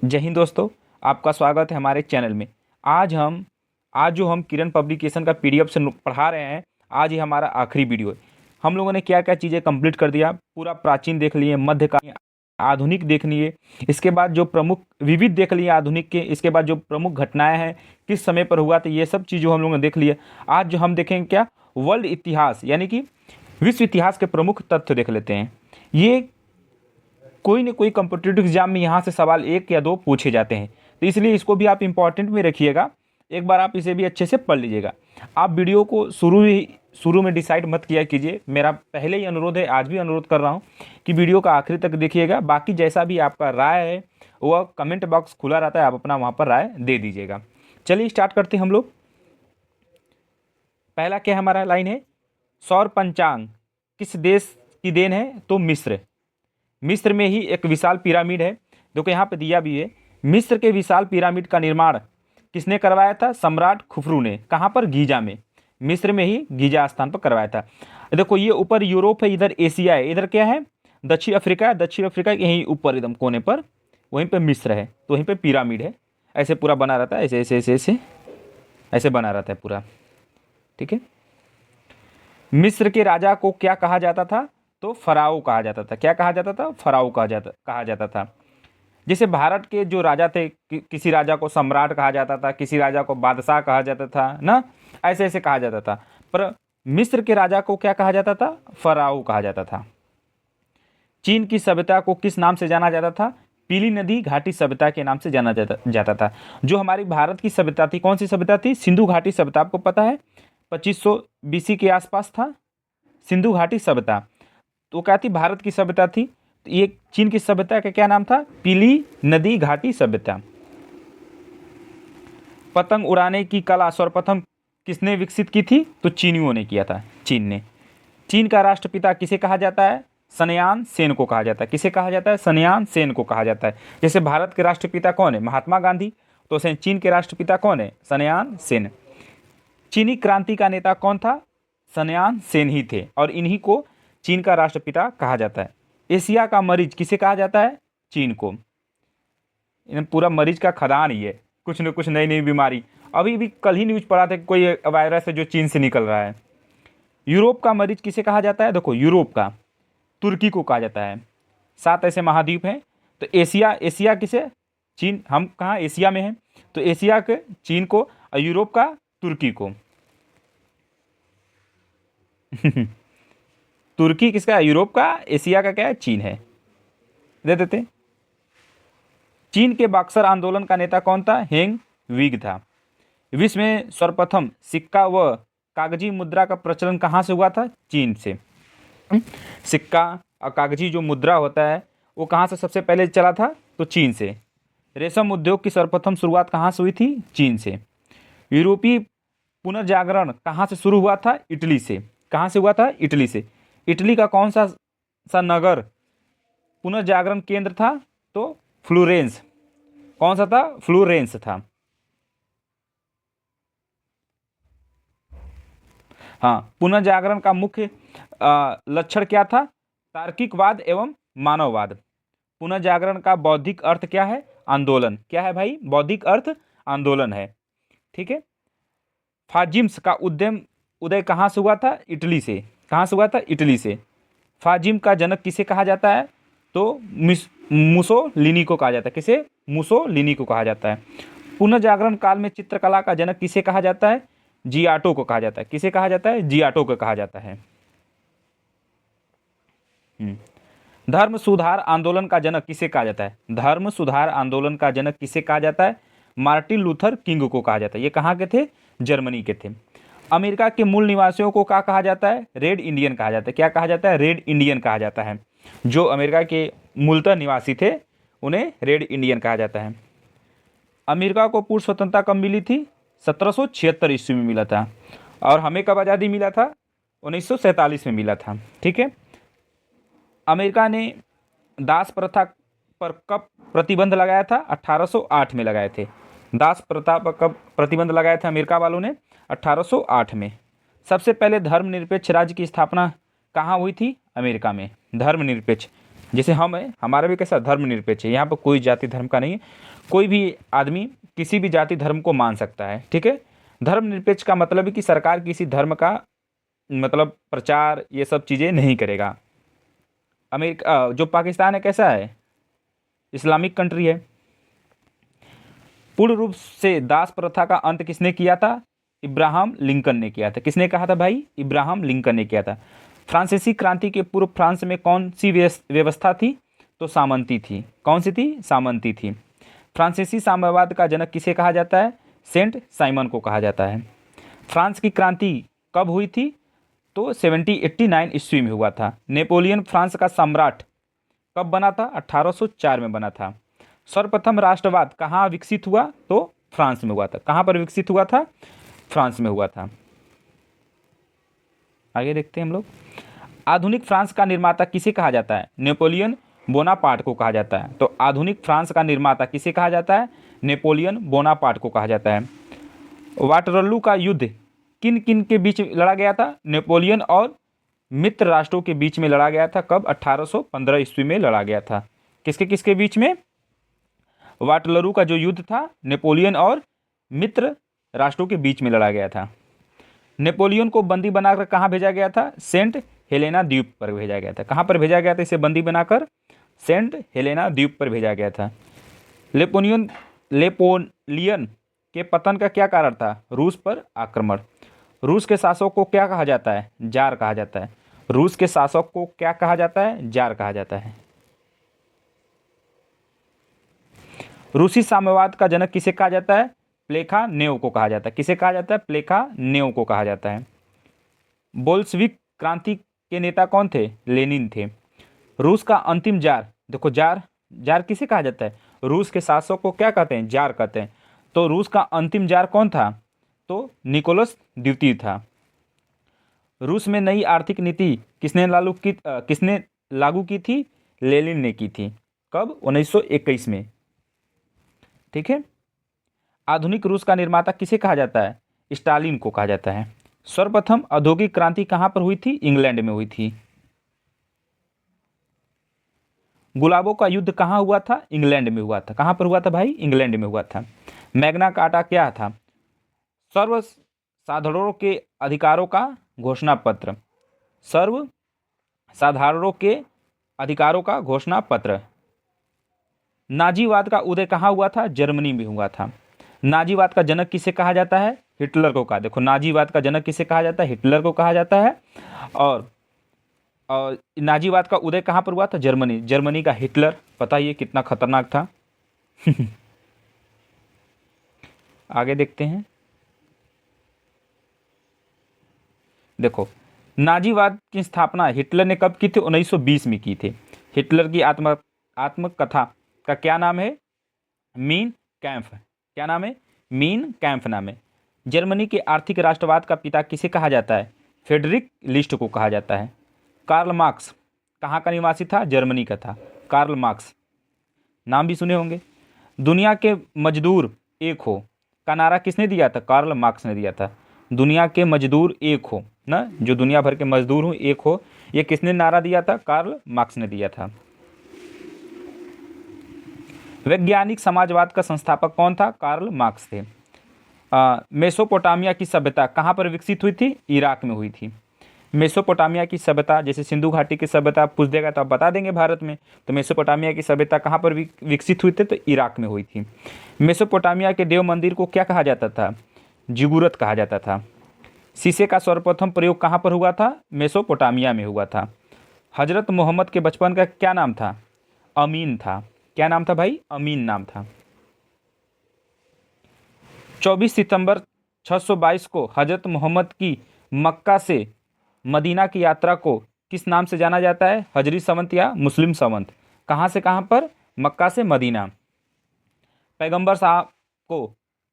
जय हिंद दोस्तों, आपका स्वागत है हमारे चैनल में। आज जो हम किरण पब्लिकेशन का पीडीएफ से पढ़ा रहे हैं, आज ये हमारा आखिरी वीडियो है। हम लोगों ने क्या क्या चीज़ें कंप्लीट कर दिया, पूरा प्राचीन देख लिए, मध्यकालीन, आधुनिक देख लिए, इसके बाद जो प्रमुख विविध देख लिए आधुनिक के, इसके बाद जो प्रमुख घटनाएं हैं किस समय पर हुआ था, ये सब चीज़ों हम लोगों ने देख लिए। आज जो हम देखेंगे क्या, वर्ल्ड इतिहास यानी कि विश्व इतिहास के प्रमुख तथ्य देख लेते हैं। ये कोई न कोई कॉम्पिटिटिव एग्जाम में यहाँ से सवाल 1 या 2 पूछे जाते हैं, तो इसलिए इसको भी आप इंपॉर्टेंट में रखिएगा। एक बार आप इसे भी अच्छे से पढ़ लीजिएगा। आप वीडियो को शुरू में डिसाइड मत किया कीजिए, मेरा पहले ही अनुरोध है, आज भी अनुरोध कर रहा हूँ कि वीडियो का आखिरी तक देखिएगा। बाकी जैसा भी आपका राय है वह कमेंट बॉक्स खुला रहता है, आप अपना वहाँ पर राय दे दीजिएगा। चलिए स्टार्ट करते हैं हम लोग। पहला क्या हमारा लाइन है, सौर पंचांग किस देश की देन है? तो मिस्र में ही एक विशाल पिरामिड है, देखो यहाँ पे दिया भी है। मिस्र के विशाल पिरामिड का निर्माण किसने करवाया था? सम्राट खुफरू ने। कहाँ पर? गीजा में, मिस्र में ही गीजा स्थान पर करवाया था। देखो ये ऊपर यूरोप है, इधर एशिया है, इधर क्या है? दक्षिण अफ्रीका है। दक्षिण अफ्रीका के यहीं ऊपर एकदम कोने पर वहीं पे मिस्र है, तो वहीं पे पिरामिड है। ऐसे पूरा बना रहता है, ऐसे ऐसे ऐसे ऐसे ऐसे बना रहता है पूरा, ठीक है। मिस्र के राजा को क्या कहा जाता था? तो फराओ कहा जाता था। क्या कहा जाता था? फराओ कहा जाता था। जैसे भारत के जो राजा थे, किसी राजा को सम्राट कहा जाता था, किसी राजा को बादशाह कहा जाता था ना, ऐसे ऐसे कहा जाता था। पर मिस्र के राजा को क्या कहा जाता था? फराओ कहा जाता था। चीन की सभ्यता को किस नाम से जाना जाता था? पीली नदी घाटी सभ्यता के नाम से जाना जाता था। जो हमारी भारत की सभ्यता थी, कौन सी सभ्यता थी? सिंधु घाटी सभ्यता। आपको पता है 2500 बीसी के आसपास था सिंधु घाटी सभ्यता। तो क्या थी? भारत की सभ्यता थी। तो ये चीन की सभ्यता का क्या नाम था? पीली नदी घाटी सभ्यता। पतंग उड़ाने की कला सर्वप्रथम किसने विकसित की थी? तो चीनियों ने किया था, चीन ने। चीन का राष्ट्रपिता किसे कहा जाता है? सनयान सेन को कहा जाता है। किसे कहा जाता है? सनयान सेन को कहा जाता है। जैसे भारत के राष्ट्रपिता कौन है? महात्मा गांधी। तो चीन के राष्ट्रपिता कौन है? सनयान सेन। चीनी क्रांति का नेता कौन था? सनयान सेन ही थे, और इन्हीं को चीन का राष्ट्रपिता कहा जाता है। एशिया का मरीज किसे कहा जाता है? चीन को। पूरा मरीज का खदान ही है, कुछ न कुछ नई नई बीमारी। अभी भी कल ही न्यूज पढ़ा था कि कोई वायरस है जो चीन से निकल रहा है। यूरोप का मरीज किसे कहा जाता है? देखो यूरोप का तुर्की को कहा जाता है। 7 ऐसे महाद्वीप हैं, तो एशिया किसे? चीन। हम कहाँ? एशिया में हैं, तो एशिया के चीन को और यूरोप का तुर्की को। तुर्की किसका? यूरोप का। एशिया का क्या है? चीन है। दे देते। चीन के बक्सर आंदोलन का नेता कौन था? हेंग विग था। विश्व में सर्वप्रथम सिक्का व कागजी मुद्रा का प्रचलन कहाँ से हुआ था? चीन से। सिक्का और कागजी जो मुद्रा होता है वो कहाँ से सबसे पहले चला था? तो चीन से। रेशम उद्योग की सर्वप्रथम शुरुआत कहाँ से हुई थी? चीन से। यूरोपीय पुनर्जागरण कहाँ से शुरू हुआ था? इटली से। कहाँ से हुआ था? इटली से। इटली का कौन सा नगर पुनर्जागरण केंद्र था? तो फ्लोरेंस। कौन सा था? फ्लोरेंस था। हाँ, पुनर्जागरण का मुख्य लक्षण क्या था? तार्किकवाद एवं मानववाद। पुनर्जागरण का बौद्धिक अर्थ क्या है? आंदोलन। क्या है भाई? बौद्धिक अर्थ आंदोलन है, ठीक है। फाजिम्स का उदय कहाँ से हुआ था? इटली से। कहाँ से हुआ था? इटली से। फाजिम का जनक किसे कहा जाता है? तो मुसोलिनी को कहा जाता है। किसे? मुसोलिनी को कहा जाता है। पुनर्जागरण काल में चित्रकला का जनक किसे कहा जाता है? जियाटो को कहा जाता है। किसे कहा जाता है? जियाटो को कहा जाता है। धर्म सुधार आंदोलन का जनक किसे कहा जाता है? धर्म सुधार आंदोलन का जनक किसे कहा जाता है? मार्टिन लूथर किंग को कहा जाता है। ये कहाँ के थे? जर्मनी के थे। अमेरिका के मूल निवासियों को क्या कहा जाता है? रेड इंडियन कहा जाता है। क्या कहा जाता है? रेड इंडियन कहा जाता है। जो अमेरिका के मूलतः निवासी थे उन्हें रेड इंडियन कहा जाता है। अमेरिका को पूर्व स्वतंत्रता कब मिली थी? 1776 ईस्वी में मिला था। और हमें कब आज़ादी मिला था? 1947 में मिला था, ठीक है। अमेरिका ने दास प्रथा पर कब प्रतिबंध लगाया था? 1808 में लगाए थे। दास प्रथा पर कब प्रतिबंध लगाया था अमेरिका वालों ने? 1808 में। सबसे पहले धर्मनिरपेक्ष राज्य की स्थापना कहाँ हुई थी? अमेरिका में। धर्मनिरपेक्ष जैसे हम है, हमारा भी कैसा धर्मनिरपेक्ष है, यहाँ पर कोई जाति धर्म का नहीं है, कोई भी आदमी किसी भी जाति धर्म को मान सकता है, ठीक है। धर्मनिरपेक्ष का मतलब है कि सरकार किसी धर्म का मतलब प्रचार ये सब चीज़ें नहीं करेगा। अमेरिका जो पाकिस्तान है कैसा है, इस्लामिक कंट्री है। पूर्ण रूप से दास प्रथा का अंत किसने किया था, इब्राहम लिंकन ने किया था। किसने कहा था भाई, इब्राहम लिंकन ने किया था। फ्रांसीसी क्रांति के पूर्व फ्रांस में कौन सी व्यवस्था थी, तो सामंती थी। कौन सी थी, सामंती थी। फ्रांसीसी साम्यवाद का जनक किसे कहा जाता है, सेंट साइमन को कहा जाता है। फ्रांस की क्रांति कब हुई थी, तो 1789 ईस्वी में हुआ था। नेपोलियन फ्रांस का सम्राट कब बना था, 1804 में बना था। सर्वप्रथम राष्ट्रवाद कहाँ विकसित हुआ, तो फ्रांस में हुआ था। कहाँ पर विकसित हुआ था, फ्रांस में हुआ था। आगे देखते हैं हम लोग। आधुनिक फ्रांस का निर्माता किसे कहा जाता है, नेपोलियन बोनापार्ट को कहा जाता है। तो आधुनिक फ्रांस का निर्माता किसे कहा जाता है, नेपोलियन बोनापार्ट को कहा जाता है। वाटरलू का युद्ध किन किन के बीच लड़ा गया था, नेपोलियन और मित्र राष्ट्रों के बीच में लड़ा गया था। कब, 1815 ईस्वी में लड़ा गया था। किसके किसके बीच में, वाटरलू का जो युद्ध था नेपोलियन और मित्र राष्ट्रों के बीच में लड़ा गया था। नेपोलियन को बंदी बनाकर कहाँ भेजा गया था, सेंट हेलेना द्वीप पर भेजा गया था। कहाँ पर भेजा गया था इसे बंदी बनाकर, सेंट हेलेना द्वीप पर भेजा गया था। नेपोलियन के पतन का क्या कारण था, रूस पर आक्रमण। रूस के शासक को क्या कहा जाता है, जार कहा जाता है। रूस के शासक को क्या कहा जाता है, जार कहा जाता है। रूसी साम्यवाद का जनक किसे कहा जाता है, प्लेखानेव को कहा जाता है। किसे कहा जाता है, प्लेखानेव को कहा जाता है। बोल्शेविक क्रांति के नेता कौन थे, लेनिन थे। रूस का अंतिम जार, देखो जार, जार किसे कहा जाता है, रूस के शासक को क्या कहते हैं, जार कहते हैं। तो रूस का अंतिम जार कौन था, तो निकोलस द्वितीय था। रूस में नई आर्थिक नीति किसने लागू की थी, लेनिन ने की थी। कब, 1921 में, ठीक है। आधुनिक रूस का निर्माता किसे कहा जाता है, स्टालिन को कहा जाता है। सर्वप्रथम औद्योगिक क्रांति कहाँ पर हुई थी, इंग्लैंड में हुई थी। गुलाबों का युद्ध कहाँ हुआ था, इंग्लैंड में हुआ था। कहाँ पर हुआ था भाई, इंग्लैंड में हुआ था। मैग्ना कार्टा क्या था, सर्वसाधारणों के अधिकारों का घोषणा पत्र। सर्वसाधारणों के अधिकारों का घोषणा पत्र। नाजीवाद का उदय कहाँ हुआ था, जर्मनी में हुआ था। नाजीवाद का जनक किसे कहा जाता है, हिटलर को कहा, देखो नाजीवाद का जनक किसे कहा जाता है, हिटलर को कहा जाता है। और नाजीवाद का उदय कहाँ पर हुआ था, जर्मनी। जर्मनी का हिटलर, पता ही है कितना खतरनाक था। आगे देखते हैं। देखो नाजीवाद की स्थापना हिटलर ने कब की थी, 1920 में की थी। हिटलर की आत्मकथा का क्या नाम है, मीन कैम्फ। क्या नाम है, मीन कैम्फ नाम है। जर्मनी के आर्थिक राष्ट्रवाद का पिता किसे कहा जाता है, फ्रेडरिक लिस्ट को कहा जाता है। कार्ल मार्क्स कहाँ का निवासी था, जर्मनी का था। कार्ल मार्क्स नाम भी सुने होंगे। दुनिया के मजदूर एक हो का नारा किसने दिया था, कार्ल मार्क्स ने दिया था। दुनिया के मजदूर एक हो ना, जो दुनिया भर के मजदूर हो एक हो, ये किसने नारा दिया था, कार्ल मार्क्स ने दिया था। वैज्ञानिक समाजवाद का संस्थापक कौन था, कार्ल मार्क्स थे। मेसोपोटामिया की सभ्यता कहाँ पर विकसित हुई थी, इराक में हुई थी। मेसोपोटामिया की सभ्यता, जैसे सिंधु घाटी की सभ्यता पूछ देगा तो आप बता देंगे भारत में, तो मेसोपोटामिया की सभ्यता कहाँ पर विकसित हुई थी, तो इराक में हुई थी। मेसोपोटामिया के देव मंदिर को क्या कहा जाता था, जिगुरत कहा जाता था। शीशे का सर्वप्रथम प्रयोग कहाँ पर हुआ था, मेसोपोटामिया में हुआ था। हजरत मोहम्मद के बचपन का क्या नाम था, अमीन था। क्या नाम था भाई, अमीन नाम था। 24 सितंबर 622 को हजरत मोहम्मद की मक्का से मदीना की यात्रा को किस नाम से जाना जाता है, हजरी संवत या मुस्लिम संवत। कहाँ से कहाँ पर, मक्का से मदीना। पैगंबर साहब को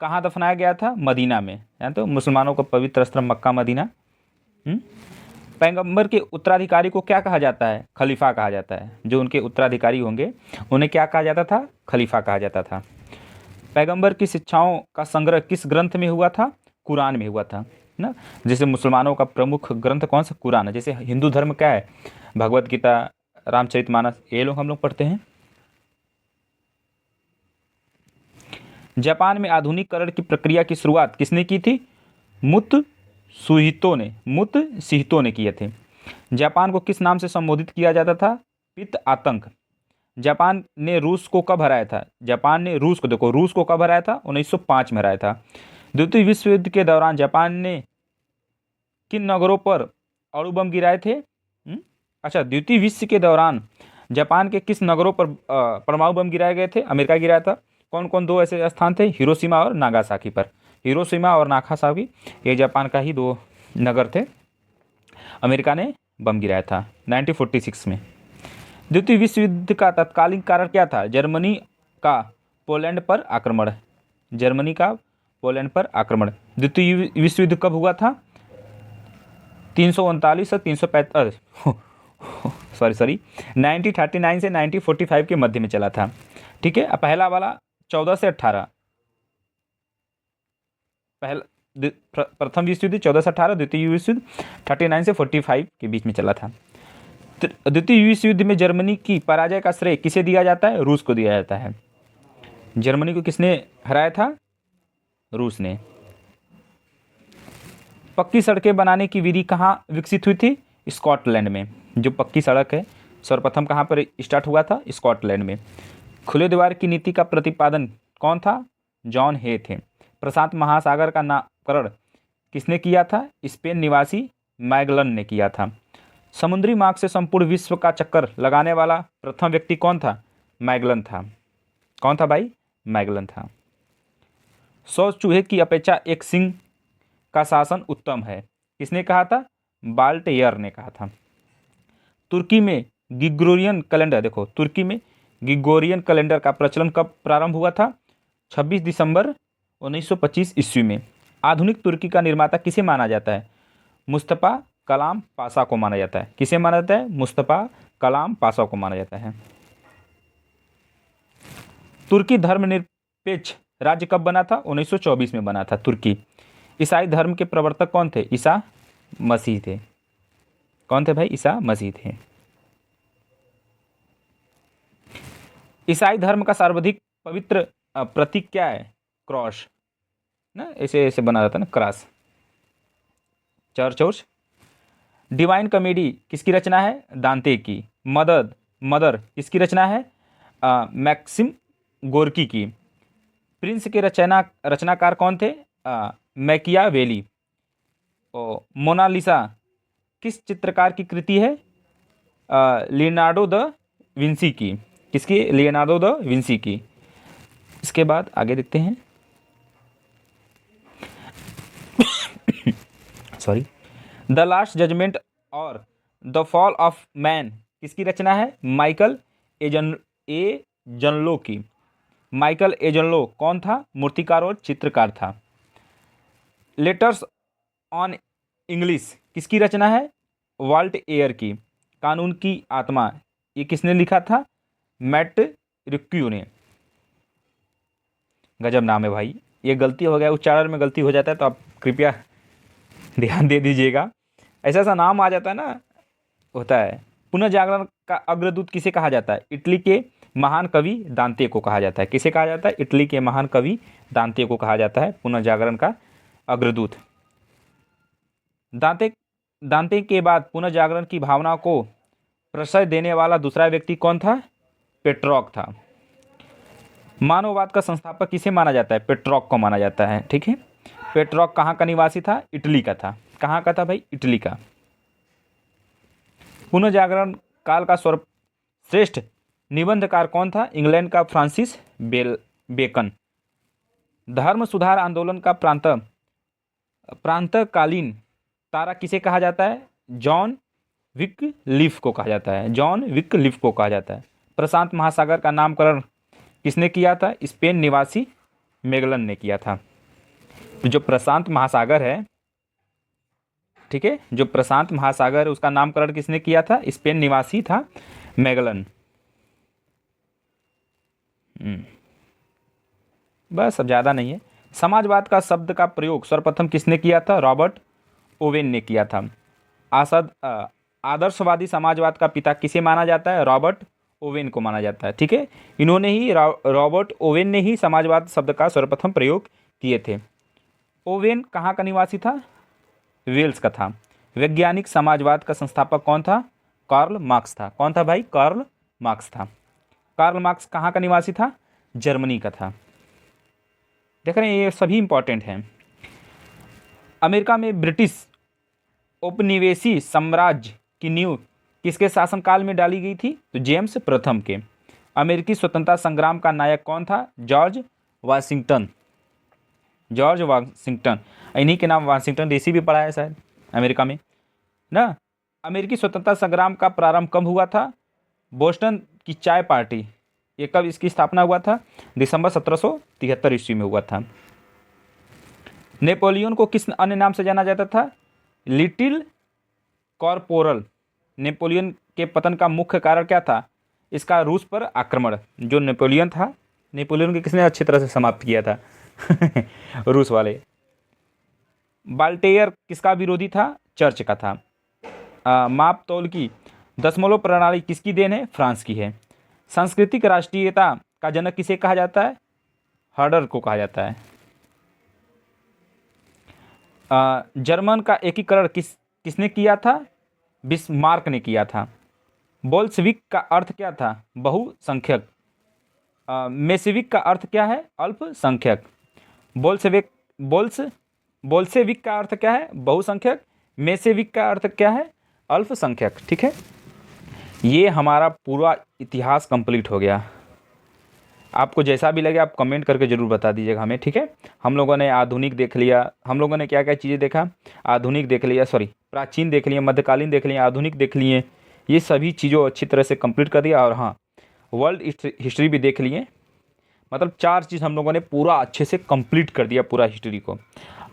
कहाँ दफनाया गया था, मदीना में, यानी तो मुसलमानों का पवित्र स्थल मक्का मदीना। पैगंबर के उत्तराधिकारी को क्या कहा जाता है, खलीफा कहा जाता है। जो उनके उत्तराधिकारी होंगे उन्हें क्या कहा जाता था, खलीफा कहा जाता था। पैगंबर की शिक्षाओं का संग्रह किस ग्रंथ में हुआ था, कुरान में हुआ था ना। जैसे मुसलमानों का प्रमुख ग्रंथ कौन सा, कुरान है। जैसे हिंदू धर्म क्या है, भगवत गीता, रामचरितमानस, ये लोग हम लोग पढ़ते हैं। जापान में आधुनिकीकरण की प्रक्रिया की शुरुआत किसने की थी? मुत्सुहितो ने किए थे। जापान को किस नाम से संबोधित किया जाता था? पित्त आतंक। जापान ने रूस को कब हराया था? जापान ने रूस को, देखो रूस को कब हराया था? 1905 में हराया था। द्वितीय विश्व युद्ध के दौरान जापान ने किन नगरों पर अणु बम गिराए थे? अच्छा, द्वितीय विश्व के दौरान जापान के किस नगरों पर परमाणु बम गिराए गए थे? अमेरिका गिराया था। कौन कौन दो ऐसे स्थान थे? हिरोशिमा और नागासाकी पर। हिरोशिमा और नागासाकी ये जापान का ही दो नगर थे। अमेरिका ने बम गिराया था 1946 में। द्वितीय विश्व युद्ध का तत्कालीन कारण क्या था? जर्मनी का पोलैंड पर आक्रमण। जर्मनी का पोलैंड पर आक्रमण। द्वितीय विश्व युद्ध कब हुआ था? 339 और 335 सॉरी 1939 से 1945 के मध्य में चला था। ठीक है। पहला वाला 14 से 18, प्रथम विश्व युद्ध 14 से 18, द्वितीय विश्व युद्ध 39 से 45 के बीच में चला था। द्वितीय विश्व युद्ध में जर्मनी की पराजय का श्रेय किसे दिया जाता है? रूस को दिया जाता है। जर्मनी को किसने हराया था? रूस ने। पक्की सड़कें बनाने की विधि कहाँ विकसित हुई थी? स्कॉटलैंड में। जो पक्की सड़क है सर्वप्रथम कहाँ पर स्टार्ट हुआ था? स्कॉटलैंड में। खुले द्वार की नीति का प्रतिपादन कौन था? जॉन हे थे। प्रशांत महासागर का नामकरण किसने किया था? स्पेन निवासी मैगलन ने किया था। समुद्री मार्ग से संपूर्ण विश्व का चक्कर लगाने वाला प्रथम व्यक्ति कौन था? मैगलन था। कौन था भाई? मैगलन था। 100 चूहे की अपेक्षा एक सिंह का शासन उत्तम है, किसने कहा था? बाल्टेयर ने कहा था। तुर्की में ग्रिगोरियन कैलेंडर, देखो तुर्की में ग्रिगोरियन कैलेंडर का प्रचलन कब प्रारंभ हुआ था? 26 दिसंबर 1925 ईस्वी में। आधुनिक तुर्की का निर्माता किसे माना जाता है? मुस्तफा कलाम पाशा को माना जाता है। किसे माना जाता है? मुस्तफा कलाम पाशा को माना जाता है। तुर्की धर्मनिरपेक्ष राज्य कब बना था? 1924 में बना था तुर्की। ईसाई धर्म के प्रवर्तक कौन थे? ईसा मसीह थे। कौन थे भाई? ईसा मसीह थे। ईसाई धर्म का सर्वाधिक पवित्र प्रतीक क्या है? क्रॉस ना, ऐसे ऐसे बना जाता है ना, क्रॉस, चर्च और। डिवाइन कॉमेडी किसकी रचना है? दांते की। मदर किसकी रचना है? मैक्सिम गोर्की की। प्रिंस के रचनाकार कौन थे? मैकियावेली। मोनालिसा किस चित्रकार की कृति है? लियोनार्डो द विंसी की। किसकी? लियोनार्डो द विंसी की। इसके बाद आगे देखते हैं। सॉरी, द लास्ट जजमेंट और द फॉल ऑफ मैन किसकी रचना है? माइकल एजनलो की। माइकल एजनलो कौन था? मूर्तिकार और चित्रकार था। लेटर्स ऑन इंग्लिश किसकी रचना है? वाल्ट एयर की। कानून की आत्मा ये किसने लिखा था? मैट रिक्यू ने। गजब नाम है भाई। ये गलती हो गया, उच्चारण में गलती हो जाता है तो आप कृपया ध्यान दे दीजिएगा। ऐसा ऐसा नाम आ जाता है ना, होता है। पुनर्जागरण का अग्रदूत किसे कहा जाता है? इटली के महान कवि दांते को कहा जाता है। किसे कहा जाता है? इटली के महान कवि दांते को कहा जाता है पुनर्जागरण का अग्रदूत। दांते के बाद पुनर्जागरण की भावना को प्रश्रय देने वाला दूसरा व्यक्ति कौन था? पेट्रॉक था। मानववाद का संस्थापक किसे माना जाता है? पेट्रॉक को माना जाता है। ठीक है। पेट्रॉक कहाँ का निवासी था? इटली का था। कहाँ का था भाई? इटली का। पुनर्जागरण काल का सर्वश्रेष्ठ निबंधकार कौन था? इंग्लैंड का फ्रांसिस बेकन। धर्म सुधार आंदोलन का प्रांतकालीन तारा किसे कहा जाता है? जॉन विकलिफ को कहा जाता है। जॉन विकलिफ को कहा जाता है। प्रशांत महासागर का नामकरण किसने किया था? स्पेन निवासी मैगलन ने किया था। जो प्रशांत महासागर है, ठीक है, जो प्रशांत महासागर है उसका नामकरण किसने किया था? स्पेन निवासी था मैगलन। बस, अब ज़्यादा नहीं है। समाजवाद का शब्द का प्रयोग सर्वप्रथम किसने किया था? रॉबर्ट ओवेन ने किया था। आदर्शवादी समाजवाद का पिता किसे माना जाता है? रॉबर्ट ओवेन को माना जाता है। ठीक है, इन्होंने ही रॉबर्ट ओवेन ने ही समाजवाद शब्द का सर्वप्रथम प्रयोग किए थे। ओवेन कहाँ का निवासी था? वेल्स का था। वैज्ञानिक समाजवाद का संस्थापक कौन था? कार्ल मार्क्स था। कौन था भाई? कार्ल मार्क्स था। कार्ल मार्क्स कहाँ का निवासी था? जर्मनी का था। देख रहे हैं, ये सभी इंपॉर्टेंट हैं। अमेरिका में ब्रिटिश उपनिवेशी साम्राज्य की नींव किसके शासनकाल में डाली गई थी? तो जेम्स प्रथम के। अमेरिकी स्वतंत्रता संग्राम का नायक कौन था? George Washington. जॉर्ज वाशिंगटन, इन्हीं के नाम वाशिंगटन डीसी भी पड़ा है शायद अमेरिका में ना। अमेरिकी स्वतंत्रता संग्राम का प्रारंभ कब हुआ था? बोस्टन की चाय पार्टी, ये कब इसकी स्थापना हुआ था? दिसंबर 1773 ईस्वी में हुआ था। नेपोलियन को किस अन्य नाम से जाना जाता था? Little corporal. नेपोलियन के पतन का मुख्य कारण क्या था? इसका रूस पर आक्रमण। जो नेपोलियन था, नेपोलियन को किसने अच्छी तरह से समाप्त किया था? रूस वाले। बाल्टेयर किसका विरोधी था? चर्च का था। माप तौल की दशमलव प्रणाली किसकी देन है? फ्रांस की है। सांस्कृतिक राष्ट्रीयता का जनक किसे कहा जाता है? हर्डर को कहा जाता है। जर्मन का एकीकरण किसने किया था? बिस्मार्क ने किया था। बोल्शेविक का अर्थ क्या था? बहुसंख्यक। मेसिविक का अर्थ क्या है? अल्पसंख्यक। बोल्शेविक का अर्थ क्या है? बहुसंख्यक। मेसेविक का अर्थ क्या है? अल्पसंख्यक। ठीक है, ये हमारा पूरा इतिहास कंप्लीट हो गया। आपको जैसा भी लगे आप कमेंट करके ज़रूर बता दीजिएगा हमें। ठीक है, हम लोगों ने आधुनिक देख लिया, हम लोगों ने क्या क्या चीज़ें देखा? आधुनिक देख लिया, प्राचीन देख लिए, मध्यकालीन देख लिए, आधुनिक देख लिए, ये सभी चीज़ों अच्छी तरह से कंप्लीट कर दिया। और हाँ, वर्ल्ड हिस्ट्री भी देख लिए। मतलब 4 चीज़ हम लोगों ने पूरा अच्छे से कंप्लीट कर दिया पूरा हिस्ट्री को।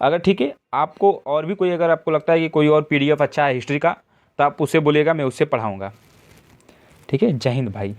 अगर ठीक है, आपको और भी कोई, अगर आपको लगता है कि कोई और PDF अच्छा है हिस्ट्री का, तो आप उससे बोलिएगा, मैं उससे पढ़ाऊँगा। ठीक है, जय हिंद भाई।